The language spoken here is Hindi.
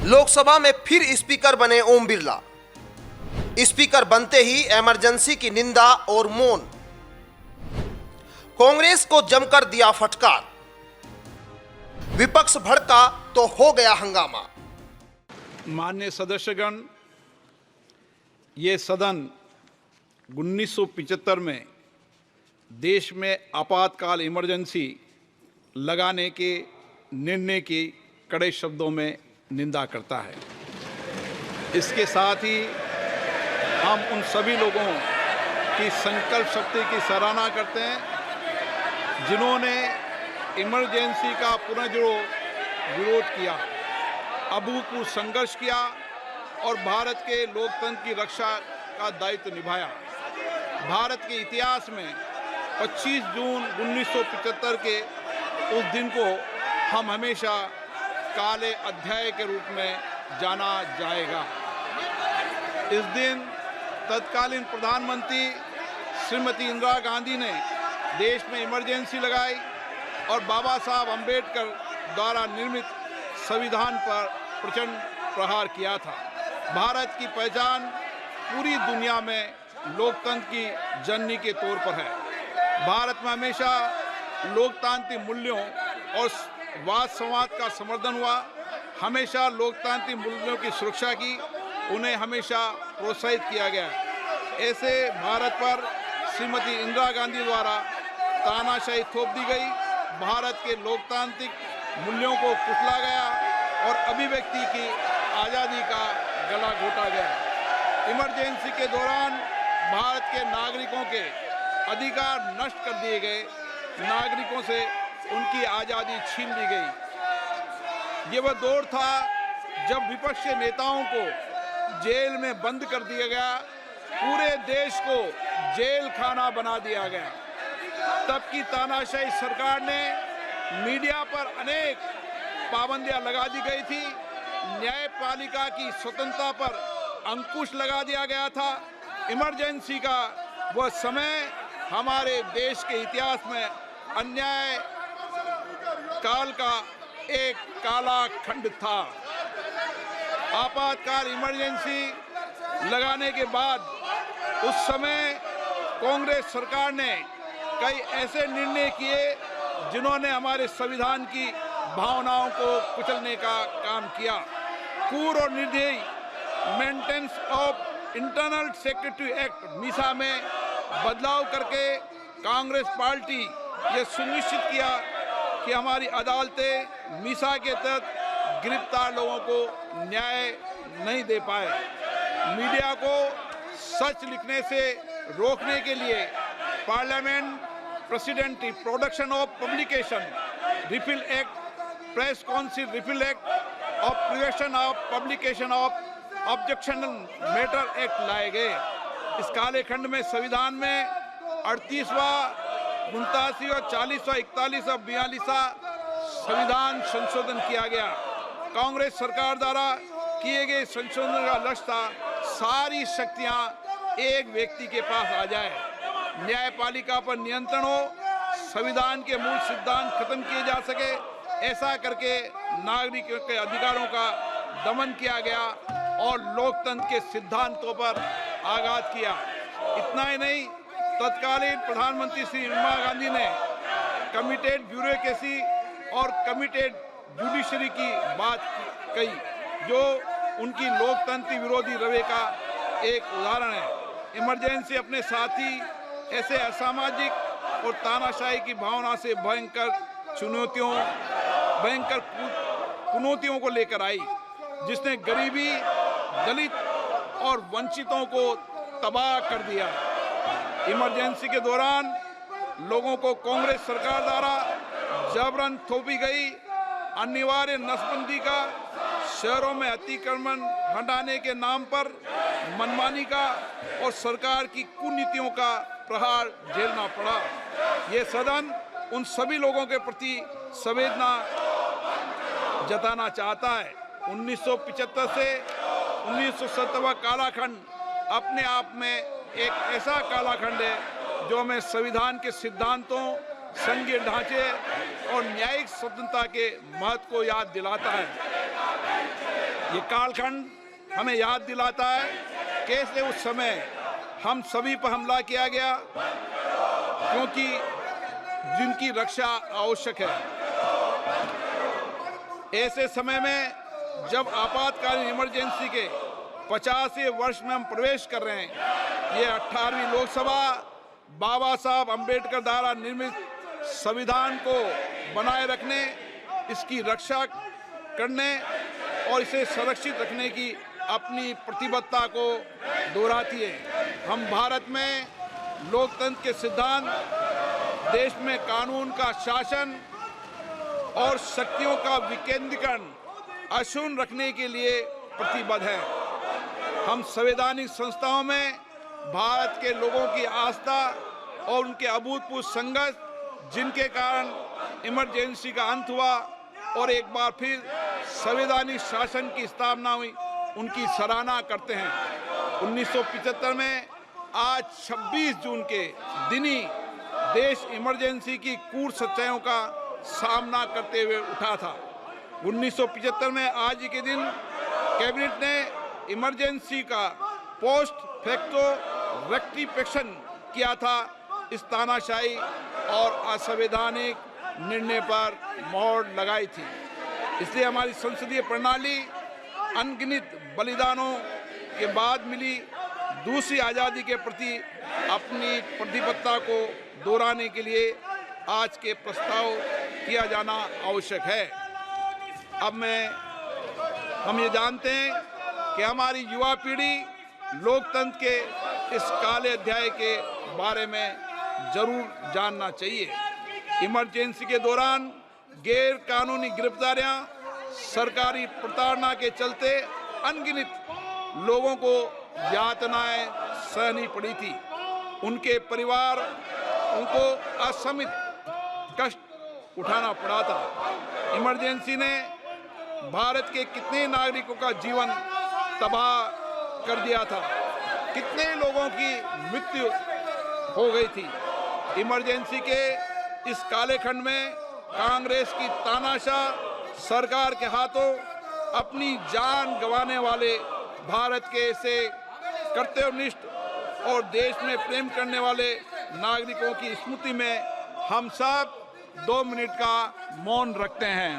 लोकसभा में फिर स्पीकर बने ओम बिरला। स्पीकर बनते ही इमरजेंसी की निंदा और मौन। कांग्रेस को जमकर दिया फटकार। विपक्ष भड़का तो हो गया हंगामा। माननीय सदस्यगण, ये सदन 1975 में देश में आपातकाल इमरजेंसी लगाने के निर्णय की कड़े शब्दों में निंदा करता है। इसके साथ ही हम उन सभी लोगों की संकल्प शक्ति की सराहना करते हैं जिन्होंने इमरजेंसी का पुनर्विरोध विरोध किया, अभूतपूर्व संघर्ष किया और भारत के लोकतंत्र की रक्षा का दायित्व निभाया। भारत के इतिहास में 25 जून 1975 के उस दिन को हम हमेशा काले अध्याय के रूप में जाना जाएगा। इस दिन तत्कालीन प्रधानमंत्री श्रीमती इंदिरा गांधी ने देश में इमरजेंसी लगाई और बाबा साहब अंबेडकर द्वारा निर्मित संविधान पर प्रचंड प्रहार किया था। भारत की पहचान पूरी दुनिया में लोकतंत्र की जननी के तौर पर है। भारत में हमेशा लोकतांत्रिक मूल्यों और वाद संवाद का समर्थन हुआ, हमेशा लोकतांत्रिक मूल्यों की सुरक्षा की, उन्हें हमेशा प्रोत्साहित किया गया। ऐसे भारत पर श्रीमती इंदिरा गांधी द्वारा तानाशाही थोप दी गई, भारत के लोकतांत्रिक मूल्यों को कुचला गया और अभिव्यक्ति की आज़ादी का गला घोटा गया। इमरजेंसी के दौरान भारत के नागरिकों के अधिकार नष्ट कर दिए गए, नागरिकों से उनकी आज़ादी छीन ली गई। ये वह दौर था जब विपक्ष के नेताओं को जेल में बंद कर दिया गया, पूरे देश को जेल खाना बना दिया गया। तब की तानाशाही सरकार ने मीडिया पर अनेक पाबंदियां लगा दी गई थी, न्यायपालिका की स्वतंत्रता पर अंकुश लगा दिया गया था। इमरजेंसी का वह समय हमारे देश के इतिहास में अन्याय काल का एक काला खंड था। आपातकाल इमरजेंसी लगाने के बाद उस समय कांग्रेस सरकार ने कई ऐसे निर्णय किए जिन्होंने हमारे संविधान की भावनाओं को कुचलने का काम किया। क्रूर और निर्दयी maintenance of internal security act Misa में बदलाव करके कांग्रेस पार्टी ये सुनिश्चित किया कि हमारी अदालतें मीसा के तहत गिरफ्तार लोगों को न्याय नहीं दे पाए। मीडिया को सच लिखने से रोकने के लिए parliament president production of publication refill act, press council refill act और prevention of publication of objectional matter act लाए गए। इस काले खंड में संविधान में 38वां, 89वां, 40वां, 41वां, 42वां संविधान संशोधन किया गया। कांग्रेस सरकार द्वारा किए गए संशोधन का लक्ष्य था सारी शक्तियां एक व्यक्ति के पास आ जाए, न्यायपालिका पर नियंत्रण हो, संविधान के मूल सिद्धांत खत्म किए जा सके। ऐसा करके नागरिकों के अधिकारों का दमन किया गया और लोकतंत्र के सिद्धांतों पर आघात किया। इतना ही नहीं, तत्कालीन प्रधानमंत्री श्री इंदिरा गांधी ने कमिटेड ब्यूरोक्रेसी और कमिटेड जुडिशरी की बात कही, जो उनकी लोकतंत्र विरोधी रवैये का एक उदाहरण है। इमरजेंसी अपने साथ ही ऐसे असामाजिक और तानाशाही की भावना से भयंकर चुनौतियों को लेकर आई, जिसने गरीबी, दलित और वंचितों को तबाह कर दिया। इमरजेंसी के दौरान लोगों को कांग्रेस सरकार द्वारा जबरन थोपी गई अनिवार्य नसबंदी का, शहरों में अतिक्रमण हटाने के नाम पर मनमानी का और सरकार की कुनीतियों का प्रहार झेलना पड़ा। ये सदन उन सभी लोगों के प्रति संवेदना जताना चाहता है। 1975 से 1970 कालाखंड अपने आप में एक ऐसा कालाखंड है जो हमें संविधान के सिद्धांतों, संघीय ढांचे और न्यायिक स्वतंत्रता के महत्व को याद दिलाता है। ये कालखंड हमें याद दिलाता है कैसे उस समय हम सभी पर हमला किया गया, क्योंकि जिनकी रक्षा आवश्यक है। ऐसे समय में जब आपातकालीन इमरजेंसी के 50वें वर्ष में हम प्रवेश कर रहे हैं, ये 18वीं लोकसभा बाबा साहब अंबेडकर द्वारा निर्मित संविधान को बनाए रखने, इसकी रक्षा करने और इसे सुरक्षित रखने की अपनी प्रतिबद्धता को दोहराती है। हम भारत में लोकतंत्र के सिद्धांत, देश में कानून का शासन और शक्तियों का विकेंद्रीकरण अक्षुण्ण रखने के लिए प्रतिबद्ध हैं। हम संवैधानिक संस्थाओं में भारत के लोगों की आस्था और उनके अभूतपूर्व संघर्ष, जिनके कारण इमरजेंसी का अंत हुआ और एक बार फिर संवैधानिक शासन की स्थापना हुई, उनकी सराहना करते हैं। 1975 में आज 26 जून के दिन ही देश इमरजेंसी की क्रूर सच्चाइयों का सामना करते हुए उठा था। 1975 में आज ही के दिन कैबिनेट ने इमरजेंसी का पोस्ट फैक्टो रेक्टिफिकेशन किया था। इस तानाशाही और असंवैधानिक निर्णय पर मोहर लगाई थी। इसलिए हमारी संसदीय प्रणाली अनगिनत बलिदानों के बाद मिली दूसरी आज़ादी के प्रति अपनी प्रतिबद्धता को दोहराने के लिए आज के प्रस्ताव किया जाना आवश्यक है। अब हम ये जानते हैं कि हमारी युवा पीढ़ी लोकतंत्र के इस काले अध्याय के बारे में जरूर जानना चाहिए। इमरजेंसी के दौरान गैर कानूनी गिरफ्तारियां, सरकारी प्रताड़ना के चलते अनगिनत लोगों को यातनाएं सहनी पड़ी थी। उनके परिवार उनको असमित कष्ट उठाना पड़ा था। इमरजेंसी ने भारत के कितने नागरिकों का जीवन तबाह कर दिया था, कितने लोगों की मृत्यु हो गई थी। इमरजेंसी के इस काले खंड में कांग्रेस की तानाशाह सरकार के हाथों अपनी जान गंवाने वाले भारत के ऐसे कर्तव्यनिष्ठ और देश में प्रेम करने वाले नागरिकों की स्मृति में हम सब 2 मिनट का मौन रखते हैं।